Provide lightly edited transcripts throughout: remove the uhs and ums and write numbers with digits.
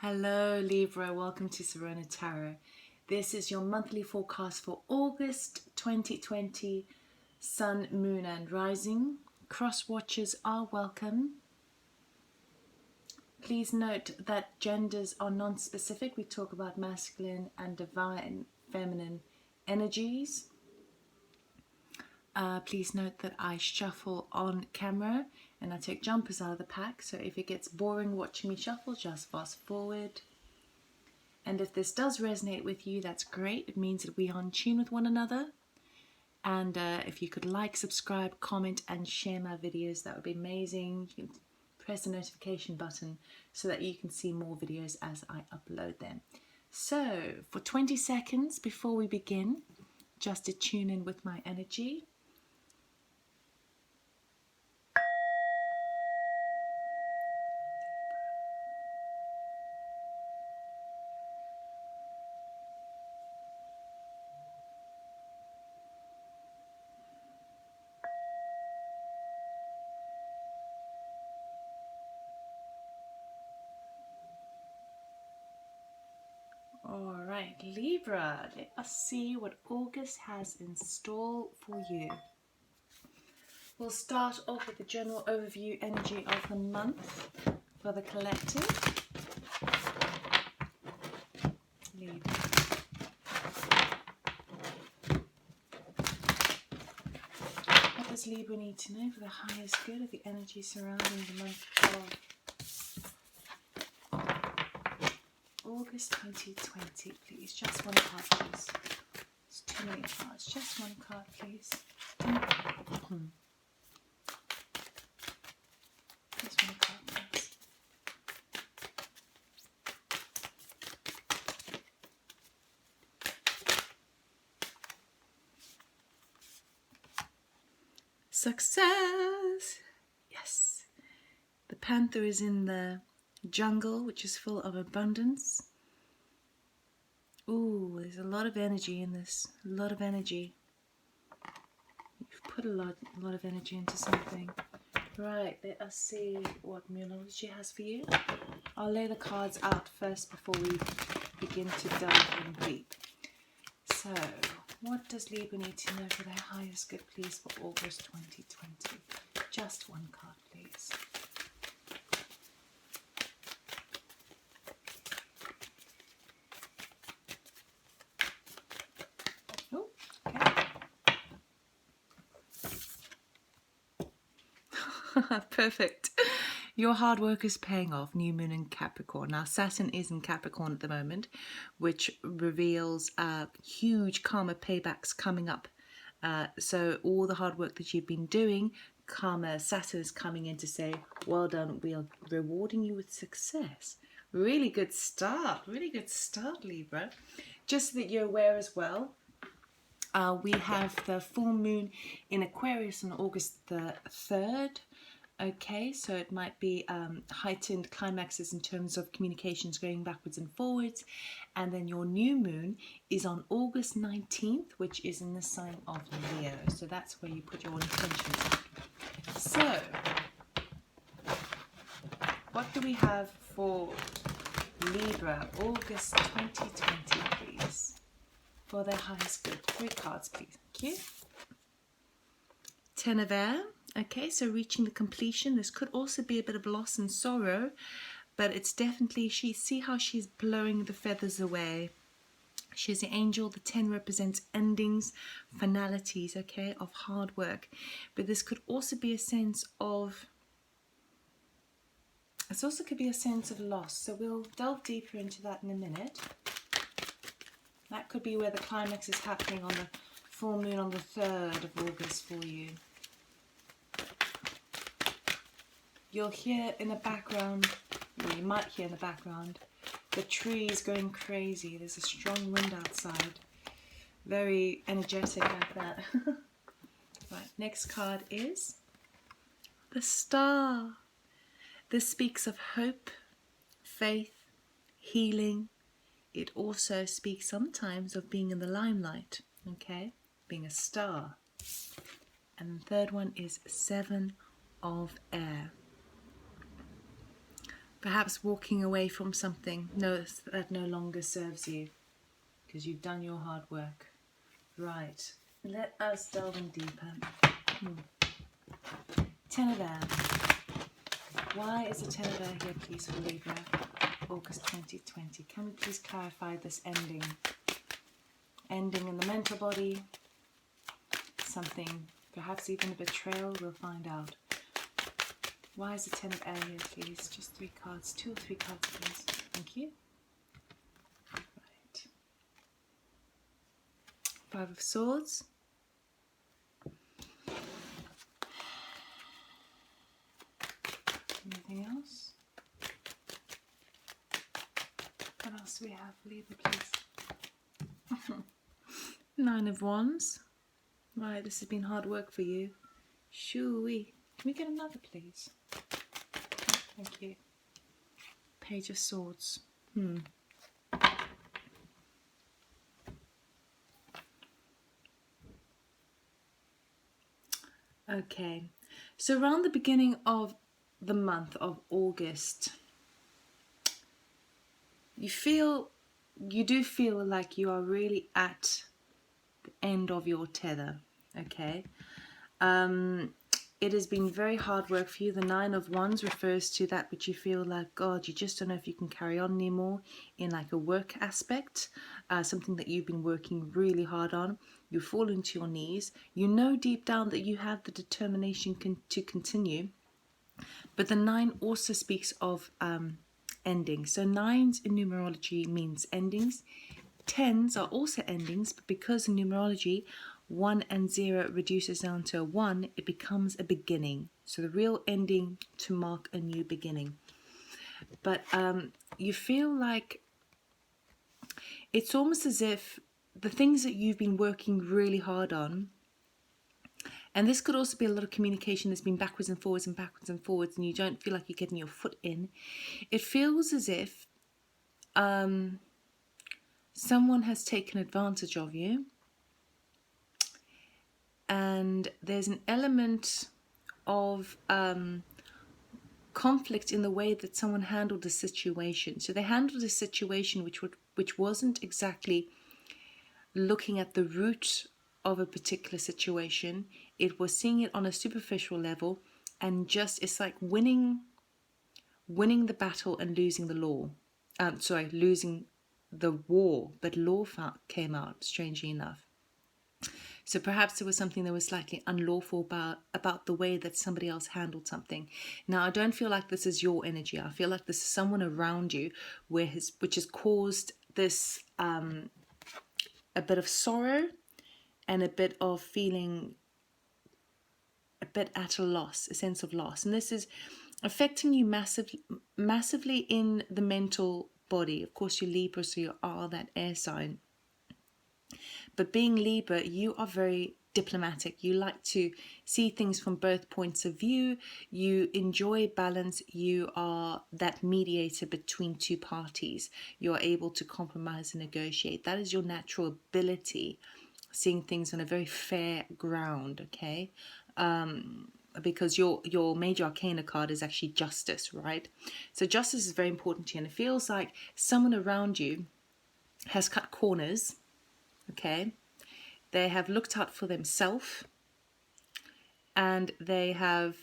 Hello Libra, welcome to Serena Tarot. This is your monthly forecast for August 2020, Sun, Moon and Rising. Cross watchers are welcome. Please note that genders are non-specific. We talk about masculine and divine feminine energies. Please note that I shuffle on camera and I take jumpers out of the pack, so if it gets boring watching me shuffle, just fast forward. And if this does resonate with you, that's great. It means that we are in tune with one another. And if you could like, subscribe, comment and share my videos, that would be amazing. You can press the notification button so that you can see more videos as I upload them. So for 20 seconds before we begin, just to tune in with my energy. Alright, Libra, let us see what August has in store for you. We'll start off with the general overview energy of the month for the collective. Libra. What does Libra need to know for the highest good of the energy surrounding the month of August 2020, please? Just one card, please. It's too many cards. Just one card, please. Just one card, please. Success! Yes. The panther is in the jungle, which is full of abundance. Ooh, there's a lot of energy in this. A lot of energy. You've put a lot of energy into something. Right, let us see what Moonology has for you. I'll lay the cards out first before we begin to delve in deep. So, what does Libra need to know for their highest good, please, for August 2020? Just one card, please. Oh, okay. Perfect. Your hard work is paying off, new moon in Capricorn. Now, Saturn is in Capricorn at the moment, which reveals huge karma paybacks coming up. So all the hard work that you've been doing, karma, Saturn is coming in to say, well done, we are rewarding you with success. Really good start, Libra. Just so that you're aware as well, we have the full moon in Aquarius on August the 3rd. Okay, so it might be heightened climaxes in terms of communications going backwards and forwards. And then your new moon is on August 19th, which is in the sign of Leo. So that's where you put your intentions. So, what do we have for Libra, August 2020, please? For their highest good. 3 cards, please. Thank you. Ten of Air. Okay, so reaching the completion. This could also be a bit of loss and sorrow, but it's definitely, see how she's blowing the feathers away. She's the angel. The 10 represents endings, finalities, okay, of hard work. But this could also be a sense of, this also could be a sense of loss. So we'll delve deeper into that in a minute. That could be where the climax is happening on the full moon on the 3rd of August for you. You'll hear in the background, or you might hear in the background, the trees going crazy. There's a strong wind outside. Very energetic like that. Right, next card is the Star. This speaks of hope, faith, healing. It also speaks sometimes of being in the limelight, okay? Being a star. And the third one is 7 of Air. Perhaps walking away from something that no longer serves you because you've done your hard work. Right, let us delve in deeper. Ten of Air. Why is the Ten of Air here, please, for Libra, August 2020? Can we please clarify this ending? Ending in the mental body, something, perhaps even a betrayal, we'll find out. Why is the Ten of Air here, please? Just 3 cards, 2 or 3 cards, please. Thank you. Right. 5 of Swords. Anything else? What else do we have, Libra, please? 9 of Wands. Right, this has been hard work for you. Shoo-wee. Can we get another, please? Thank you. Page of Swords. Okay. So around the beginning of the month of August, you do feel like you are really at the end of your tether. Okay. It has been very hard work for you. The 9 of Wands refers to that which you feel like, God, you just don't know if you can carry on anymore in like a work aspect, something that you've been working really hard on. You fall into your knees. You know deep down that you have the determination to continue. But the 9 also speaks of endings. So 9s in numerology means endings. 10s are also endings, but because in numerology 1 and 0 reduces down to a 1, it becomes a beginning. So the real ending to mark a new beginning. But you feel like it's almost as if the things that you've been working really hard on, and this could also be a lot of communication that's been backwards and forwards and backwards and forwards, and you don't feel like you're getting your foot in. It feels as if someone has taken advantage of you. And there's an element of conflict in the way that someone handled the situation. So they handled a situation which wasn't exactly looking at the root of a particular situation. It was seeing it on a superficial level, and just it's like winning the battle and losing the law. Losing the war, but law came out, strangely enough. So perhaps there was something that was slightly unlawful about the way that somebody else handled something. Now, I don't feel like this is your energy. I feel like this is someone around you which has caused this a bit of sorrow and a bit of feeling a bit at a loss, a sense of loss. And this is affecting you massively in the mental body. Of course, you're Libra, so you are that air sign. But being Libra, you are very diplomatic. You like to see things from both points of view. You enjoy balance. You are that mediator between two parties. You are able to compromise and negotiate. That is your natural ability, seeing things on a very fair ground, okay? Because your major arcana card is actually justice, right? So justice is very important to you, and it feels like someone around you has cut corners. Okay, they have looked out for themselves, and they have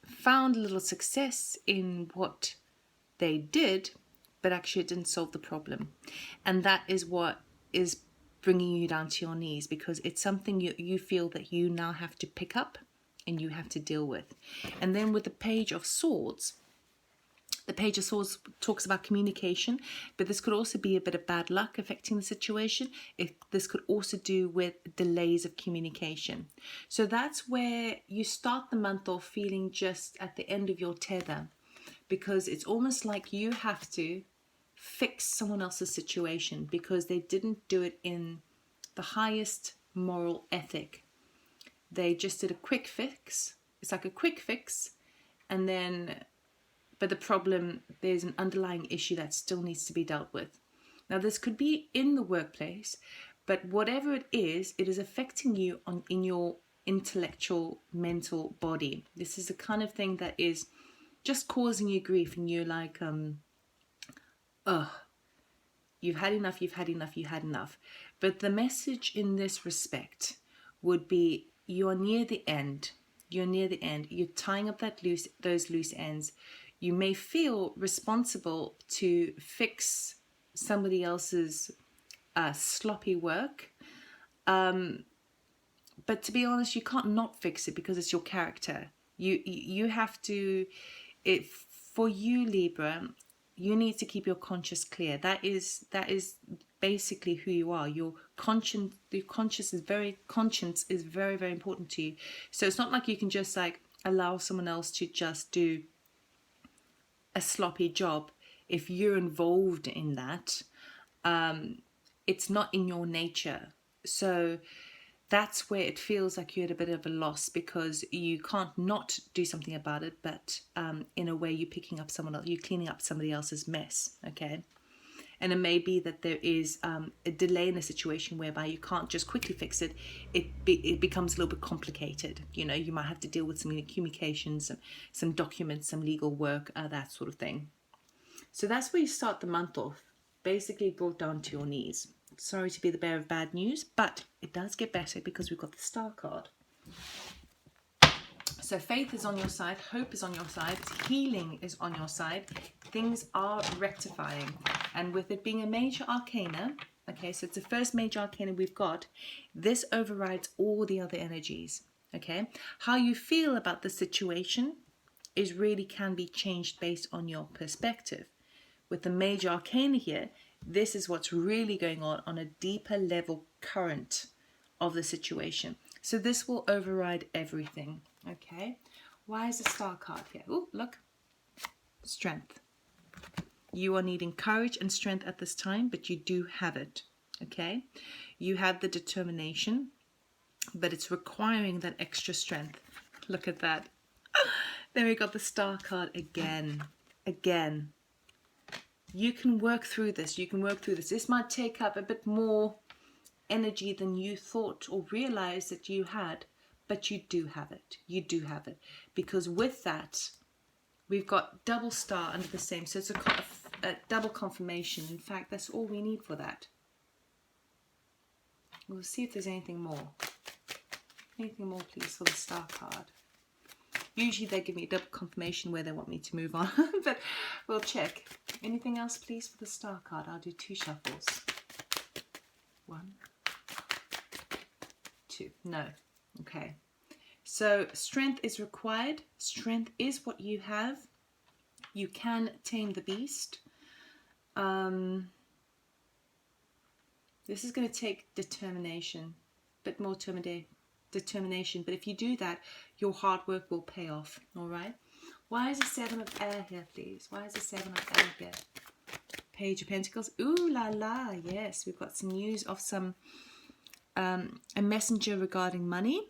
found a little success in what they did, but actually it didn't solve the problem. And that is what is bringing you down to your knees, because it's something you feel that you now have to pick up and you have to deal with. And then with the Page of Swords, the Page of Swords talks about communication, but this could also be a bit of bad luck affecting the situation. This could also do with delays of communication. So that's where you start the month off feeling just at the end of your tether, because it's almost like you have to fix someone else's situation because they didn't do it in the highest moral ethic. They just did a quick fix. It's like a quick fix, and then... But the problem, there's an underlying issue that still needs to be dealt with. Now, this could be in the workplace, but whatever it is affecting you in your intellectual, mental body. This is the kind of thing that is just causing you grief, and you're like, ugh, you've had enough, you've had enough, you had enough. But the message in this respect would be, you're near the end. You're near the end. You're tying up those loose ends. You may feel responsible to fix somebody else's sloppy work. But to be honest, you can't not fix it because it's your character. You have to, for you, Libra, you need to keep your conscience clear. That is basically who you are. Your conscience is very, very important to you. So it's not like you can just like allow someone else to just do a sloppy job. If you're involved in that, it's not in your nature. So that's where it feels like you're at a bit of a loss, because you can't not do something about it, but in a way you're cleaning up somebody else's mess, okay? And it may be that there is a delay in a situation whereby you can't just quickly fix it. It becomes a little bit complicated. You know, you might have to deal with some communications, some documents, some legal work, that sort of thing. So that's where you start the month off, basically brought down to your knees. Sorry to be the bearer of bad news, but it does get better because we've got the Star card. So faith is on your side, hope is on your side, healing is on your side. Things are rectifying. And with it being a major arcana, okay, so it's the first major arcana we've got, this overrides all the other energies, okay? How you feel about the situation can be changed based on your perspective. With the major arcana here, this is what's really going on a deeper level current of the situation. So this will override everything, okay? Why is the Star card here? Oh, look, strength. You are needing courage and strength at this time, but you do have it, okay? You have the determination, but it's requiring that extra strength. Look at that. Then we got the Star card again. You can work through this. This might take up a bit more energy than you thought or realized that you had, but you do have it. Because with that, we've got double star under the same. So it's a double confirmation. In fact, that's all we need for that. We'll see if there's anything more. Anything more, please, for the Star card. Usually they give me a double confirmation where they want me to move on, but we'll check. Anything else, please, for the Star card? I'll do 2 shuffles. 1, 2. No. Okay. So strength is required. Strength is what you have. You can tame the beast. This is going to take determination, a bit more determination, but if you do that, your hard work will pay off. All right. Why is the 7 of air here, please? Why is the 7 of air here? Page of Pentacles. Ooh la la. Yes, we've got some news of some a messenger regarding money,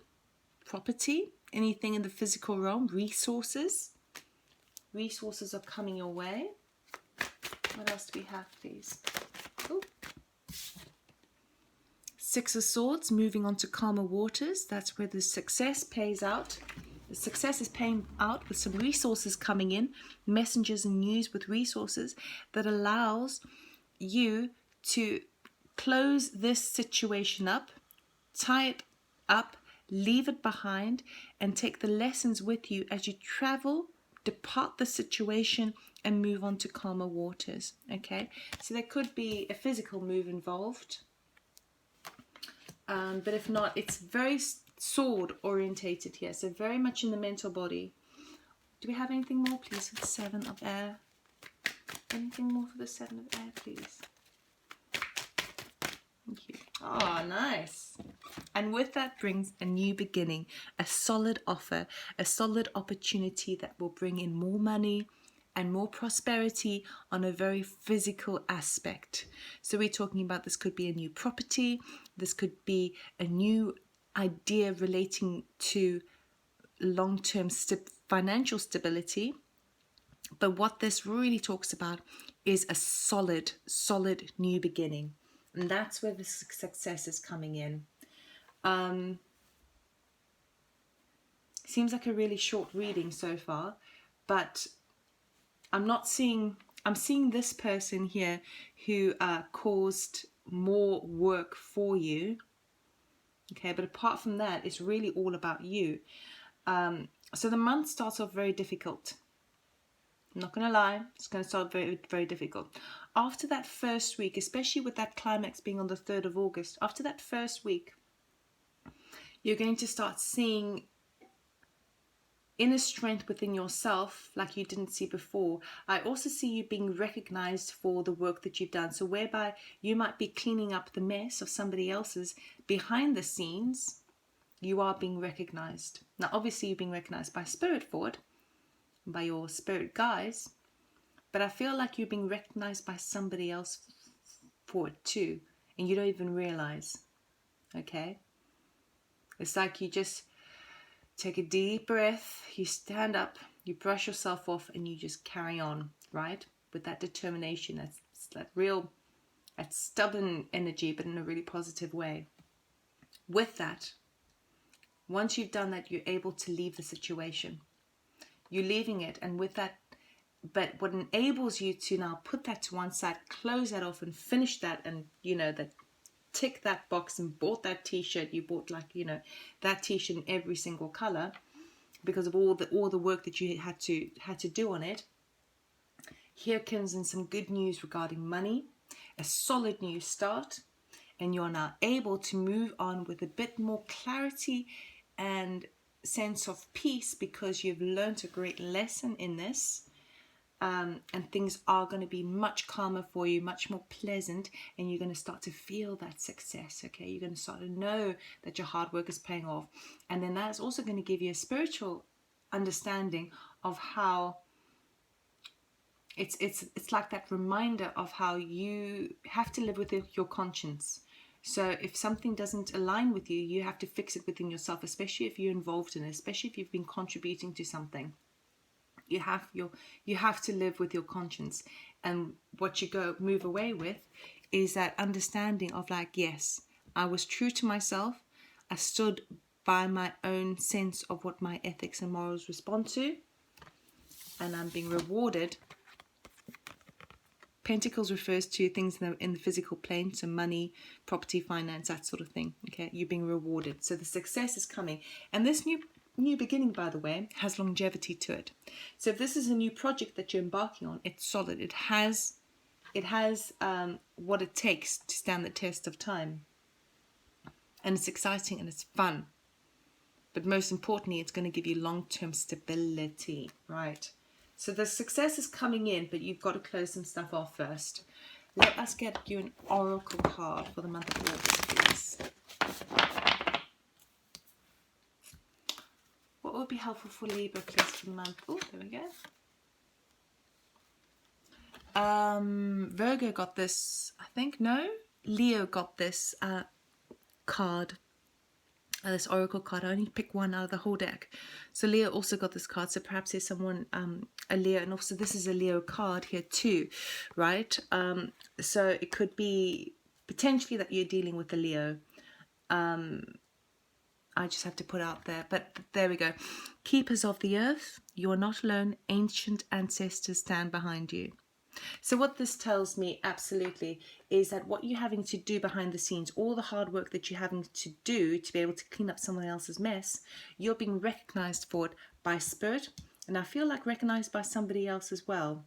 property, anything in the physical realm, resources. Resources are coming your way. What else do we have, please? Ooh. 6 of Swords, moving on to calmer waters. That's where the success pays out. The success is paying out with some resources coming in, messengers and news with resources that allows you to close this situation up, tie it up, leave it behind, and take the lessons with you as you travel, depart the situation, and move on to calmer waters. Okay, so there could be a physical move involved. But if not, it's very sword orientated here, so very much in the mental body. Do we have anything more, please, for the 7 of air? Anything more for the 7 of air, please? Thank you. Oh, nice. And with that brings a new beginning, a solid offer, a solid opportunity that will bring in more money and more prosperity on a very physical aspect. So we're talking about, this could be a new property, this could be a new idea relating to long-term financial stability. But what this really talks about is a solid new beginning. And that's where the success is coming in. Seems like a really short reading so far, but I'm seeing this person here who caused more work for you. Okay, but apart from that, it's really all about you. So the month starts off very difficult. I'm not going to lie, it's going to start very, very difficult. After that first week, especially with that climax being on the 3rd of August, after that first week, you're going to start seeing inner strength within yourself like you didn't see before. I also see you being recognized for the work that you've done. So whereby you might be cleaning up the mess of somebody else's behind the scenes, you are being recognized. Now, obviously, you're being recognized by Spirit for it, by your spirit guides, but I feel like you're being recognized by somebody else for it too, and you don't even realize. Okay? It's like you just take a deep breath, you stand up, you brush yourself off, and you just carry on, right? With that determination, that's that real, that stubborn energy, but in a really positive way. With that, once you've done that, you're able to leave the situation. You're leaving it, and with that, but what enables you to now put that to one side, close that off, and finish that, and that tick that box and bought that t-shirt. You bought that t-shirt in every single color because of all the work that you had to do on it. Here comes in some good news regarding money, a solid new start, and you're now able to move on with a bit more clarity and sense of peace because you've learned a great lesson in this. And things are going to be much calmer for you, much more pleasant, and you're going to start to feel that success, okay? You're going to start to know that your hard work is paying off. And then that's also going to give you a spiritual understanding of how it's like that reminder of how you have to live with your conscience. So if something doesn't align with you, you have to fix it within yourself, especially if you're involved in it, especially if you've been contributing to something. You have to live with your conscience, and what you move away with is that understanding of like, yes, I was true to myself. I stood by my own sense of what my ethics and morals respond to, and I'm being rewarded. Pentacles refers to things in the physical plane, so money, property, finance, that sort of thing. Okay, you're being rewarded, so the success is coming, and this new beginning, by the way, has longevity to it. So if this is a new project that you're embarking on, it's solid. It has what it takes to stand the test of time, and it's exciting and it's fun. But most importantly, it's going to give you long-term stability, right? So the success is coming in, but you've got to close some stuff off first. Let us get you an oracle card for the month of August, please. What would be helpful for Libra, please, for the month? Oh, there we go. Virgo got this, I think. No, Leo got this card. This oracle card. I only picked one out of the whole deck. So Leo also got this card. So perhaps there's someone, a Leo, and also this is a Leo card here too, right? So it could be potentially that you're dealing with a Leo. I just have to put out there, but there we go. Keepers of the earth, you are not alone. Ancient ancestors stand behind you. So what this tells me absolutely is that what you're having to do behind the scenes, all the hard work that you're having to do to be able to clean up someone else's mess, you're being recognized for it by Spirit, and I feel like recognized by somebody else as well,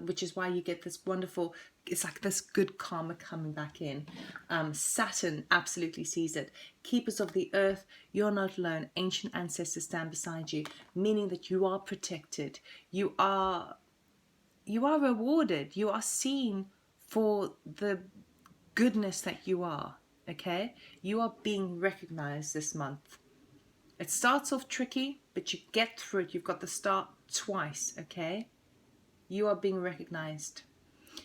which is why you get this wonderful, it's like this good karma coming back in. Saturn absolutely sees it. Keepers of the earth, you're not alone. Ancient ancestors stand beside you, meaning that you are protected. You are rewarded. You are seen for the goodness that you are, okay? You are being recognized this month. It starts off tricky, but you get through it. You've got the start twice, okay? You are being recognized.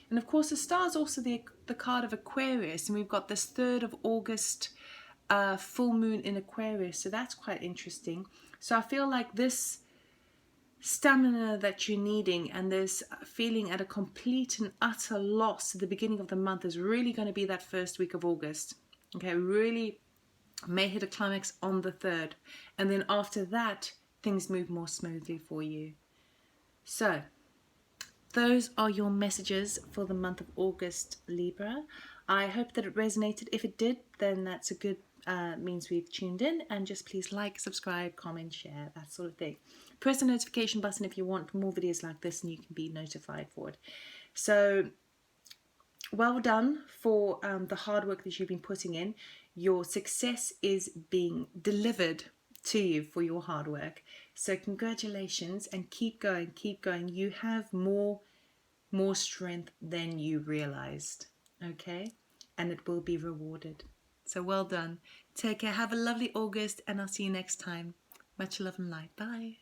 And of course, the star is also the card of Aquarius, and we've got this 3rd of August full moon in Aquarius, so that's quite interesting. So I feel like this stamina that you're needing and this feeling at a complete and utter loss at the beginning of the month is really going to be that first week of August. Okay, really may hit a climax on the 3rd, and then after that things move more smoothly for you. So those are your messages for the month of August, Libra. I hope that it resonated. If it did, then that's a good means we've tuned in. And just please like, subscribe, comment, share, that sort of thing. Press the notification button if you want more videos like this and you can be notified for it. So well done for the hard work that you've been putting in. Your success is being delivered to you for your hard work. So congratulations, and keep going, keep going. You have more strength than you realized, okay? And it will be rewarded. So well done. Take care. Have a lovely August, and I'll see you next time. Much love and light. Bye.